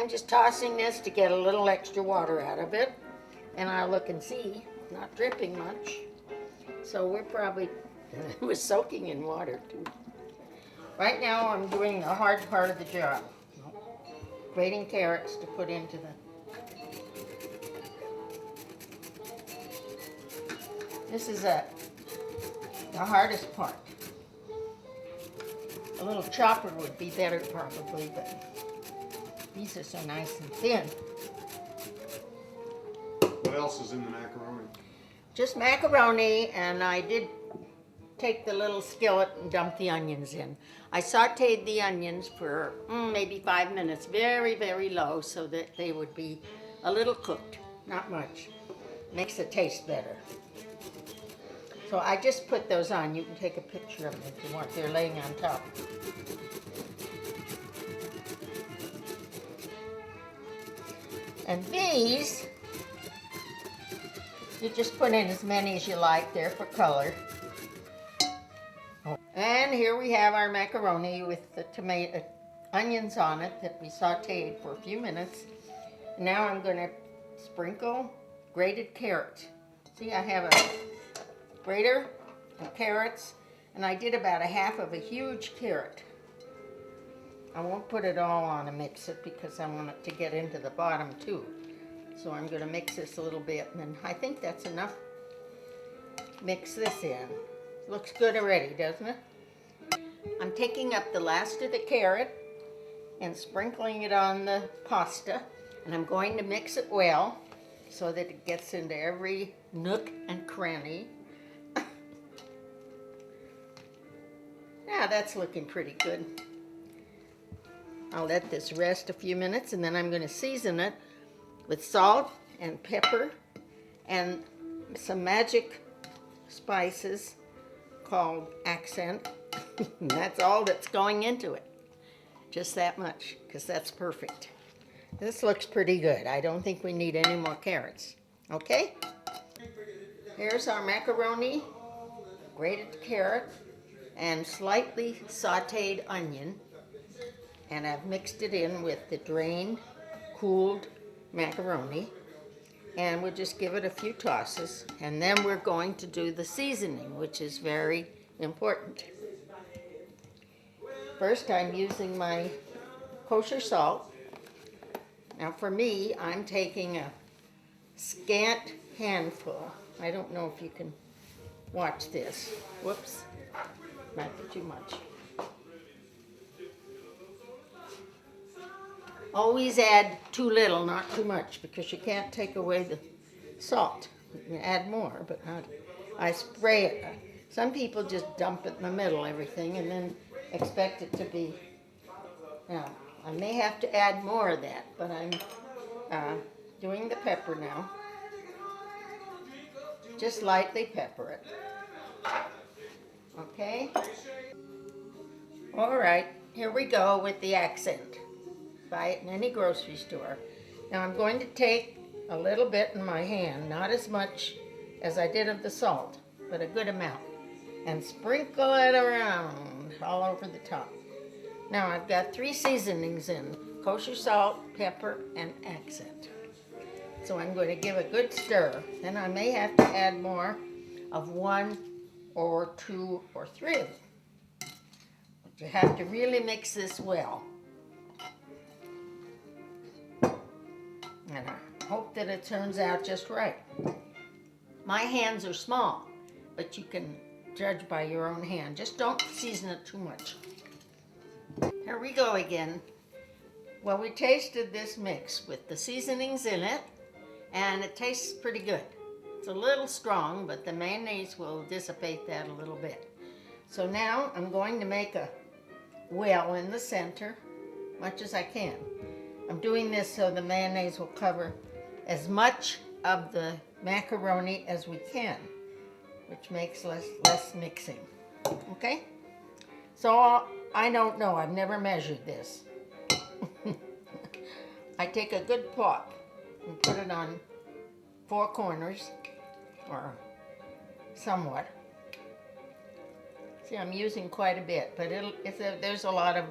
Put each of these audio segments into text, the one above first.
I'm just tossing this to get a little extra water out of it. And I'll look and see, not dripping much. So we're probably, it was soaking in water too. Right now I'm doing the hard part of the job. Grating carrots to put into this is the hardest part. A little chopper would be better probably, but these are so nice and thin. What else is in the macaroni? Just macaroni, and I did take the little skillet and dump the onions in. I sauteed the onions for maybe 5 minutes, very, very low, so that they would be a little cooked, not much. Makes it taste better. So I just put those on. You can take a picture of them if you want. They're laying on top. And these, you just put in as many as you like there for color. And here we have our macaroni with the tomato, onions on it that we sauteed for a few minutes. Now I'm going to sprinkle grated carrot. See, I have a grater and carrots, and I did about a half of a huge carrot. I won't put it all on and mix it because I want it to get into the bottom too. So I'm going to mix this a little bit, and then I think that's enough. Mix this in. Looks good already, doesn't it? I'm taking up the last of the carrot and sprinkling it on the pasta, and I'm going to mix it well so that it gets into every nook and cranny. Now that's looking pretty good. I'll let this rest a few minutes, and then I'm going to season it with salt and pepper and some magic spices called accent. That's all that's going into it. Just that much, because that's perfect. This looks pretty good. I don't think we need any more carrots. Okay? Here's our macaroni, grated carrot, and slightly sauteed onion. And I've mixed it in with the drained, cooled macaroni. And we'll just give it a few tosses. And then we're going to do the seasoning, which is very important. First, I'm using my kosher salt. Now for me, I'm taking a scant handful. I don't know if you can watch this. Whoops, might be too much. Always add too little, not too much, because you can't take away the salt. You can add more, but I spray it. Some people just dump it in the middle, everything, and then expect it to be, now, I may have to add more of that, but I'm doing the pepper now. Just lightly pepper it. Okay? All right, here we go with the accent. Buy it in any grocery store. Now I'm going to take a little bit in my hand, not as much as I did of the salt, but a good amount, and sprinkle it around all over the top. Now I've got 3 seasonings in: kosher salt, pepper, and accent. So I'm going to give a good stir. Then I may have to add more of 1 or 2 or 3 of them. But you have to really mix this well. And I hope that it turns out just right. My hands are small, but you can judge by your own hand. Just don't season it too much. Here we go again. Well, we tasted this mix with the seasonings in it, and it tastes pretty good. It's a little strong, but the mayonnaise will dissipate that a little bit. So now I'm going to make a well in the center, much as I can. I'm doing this so the mayonnaise will cover as much of the macaroni as we can, which makes less mixing. Okay? So I don't know, I've never measured this. I take a good pot and put it on 4 corners, or somewhat. See, I'm using quite a bit, but there's a lot of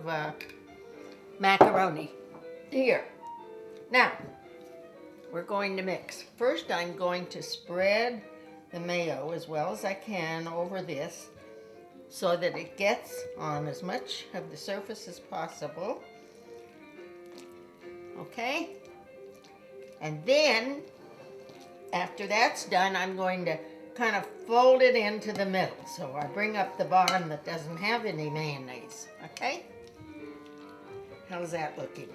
macaroni here. Now, we're going to mix. First, I'm going to spread the mayo as well as I can over this so that it gets on as much of the surface as possible. Okay? And then, after that's done, I'm going to kind of fold it into the middle. So I bring up the bottom that doesn't have any mayonnaise. Okay? How's that looking?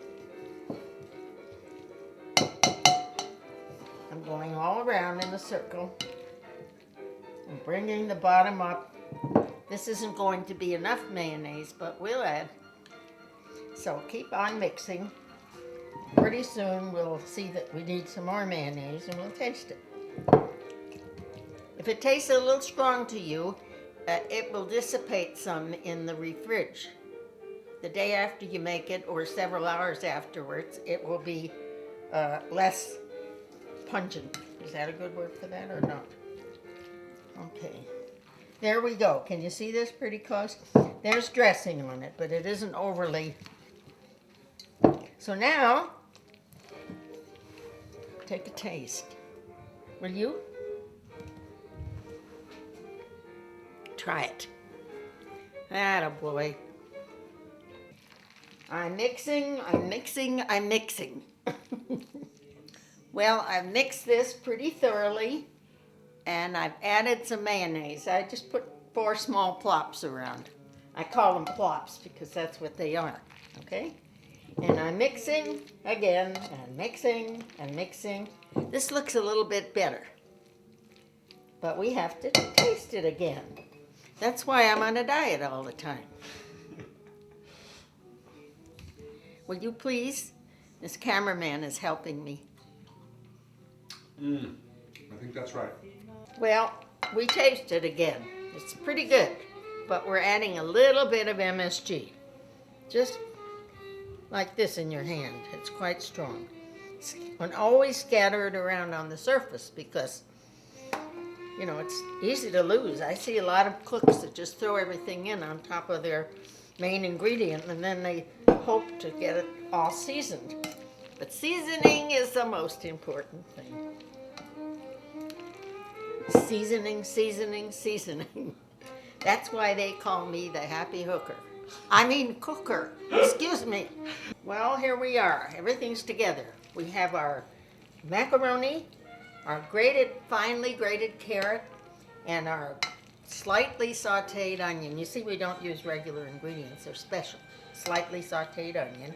I'm going all around in a circle. I'm bringing the bottom up. This isn't going to be enough mayonnaise, but we'll add. So keep on mixing. Pretty soon we'll see that we need some more mayonnaise and we'll taste it. If it tastes a little strong to you, it will dissipate some in the refrige. The day after you make it or several hours afterwards, it will be less pungent. Is that a good word for that or not? Okay. There we go. Can you see this pretty close? There's dressing on it, but it isn't overly. So now, take a taste. Will you? Try it. Attaboy. I'm mixing. Well, I've mixed this pretty thoroughly, and I've added some mayonnaise. I just put 4 small plops around. I call them plops because that's what they are, okay? And I'm mixing again, and mixing, and mixing. This looks a little bit better, but we have to taste it again. That's why I'm on a diet all the time. Will you please? This cameraman is helping me. I think that's right. Well, we taste it again. It's pretty good, but we're adding a little bit of MSG. Just like this in your hand. It's quite strong. And always scatter it around on the surface because, you know, it's easy to lose. I see a lot of cooks that just throw everything in on top of their main ingredient and then they hope to get it all seasoned. But seasoning is the most important thing. Seasoning, seasoning, seasoning. That's why they call me the happy hooker. I mean cooker, excuse me. Well, here we are. Everything's together. We have our macaroni, our finely grated carrot, and our slightly sauteed onion. You see, we don't use regular ingredients. They're special. Slightly sauteed onion.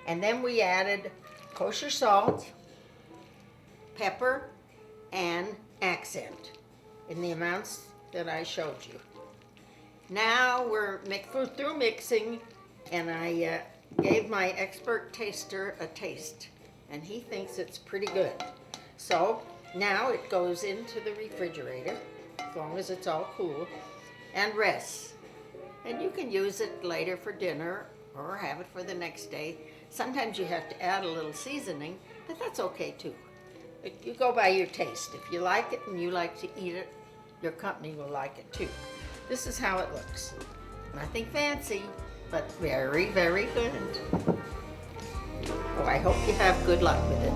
And then we added kosher salt, pepper, and accent in the amounts that I showed you. Now we're through mixing, and I gave my expert taster a taste, and he thinks it's pretty good. So now it goes into the refrigerator, as long as it's all cool, and rests. And you can use it later for dinner or have it for the next day. Sometimes you have to add a little seasoning, but that's okay too. You go by your taste. If you like it and you like to eat it, your company will like it too. This is how it looks. Nothing fancy, but very, very good. Oh, I hope you have good luck with it.